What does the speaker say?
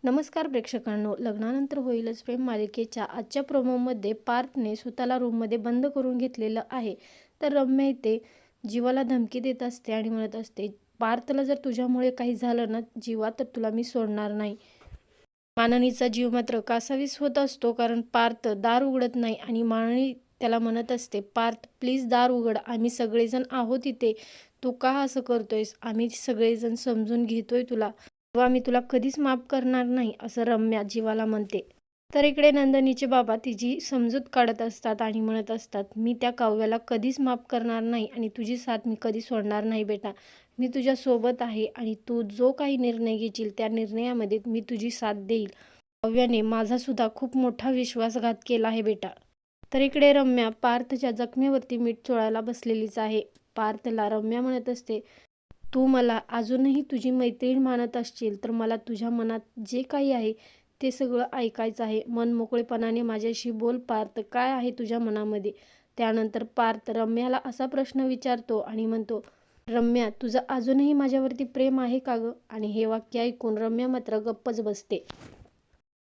नमस्कार प्रेक्षकांनो, लग्नानंतर होईलच प्रेम मालिकेच्या आजच्या प्रोमोमध्ये पार्थने स्वतःला रूममध्ये बंद करून घेतलेलं आहे. तर रम्या इथे जीवाला धमकी देत असते आणि म्हणत असते, पार्थला जर तुझ्यामुळे काही झालं ना जीवा, तर तुला मी सोडणार नाही. माननीचा जीव मात्र कासावीस होत असतो, कारण पार्थ दार उघडत नाही आणि माननी त्याला म्हणत असते, पार्थ प्लीज दार उघड, आम्ही सगळेजण आहोत इथे. तू का असं करतोयस? आम्ही सगळेजण समजून घेतोय तुला. तेव्हा मी तुला कधीच माफ करणार नाही, असं रम्या जीवाला म्हणते. तर इकडे नंदिनीचे बाबा तिची समजूत काढत असतात आणि म्हणत असतात, मी त्या काव्याला कधीच माफ करणार नाही आणि तुझी साथ मी कधी सोडणार नाही बेटा. मी तुझ्या सोबत आहे आणि तू जो काही निर्णय घेशील त्या निर्णयामध्ये मी तुझी साथ देईल. काव्याने माझा सुद्धा खूप मोठा विश्वासघात केला आहे बेटा. तर इकडे रम्या पार्थच्या जखमेवरती मीठ चोळायला बसलेलीच आहे. पार्थला रम्या म्हणत असते, तू मला अजूनही तुझी मैत्रीण मानत असशील तर मला तुझ्या मनात जे काही आहे ते सगळं ऐकायचं आहे. मन मोकळेपणाने माझ्याशी बोल पार्थ, काय आहे तुझ्या मनामध्ये? त्यानंतर पार्थ रम्याला असा प्रश्न विचारतो आणि म्हणतो, रम्या तुझं अजूनही माझ्यावरती प्रेम आहे का गं? आणि हे वाक्य ऐकून रम्या मात्र गप्पच बसते.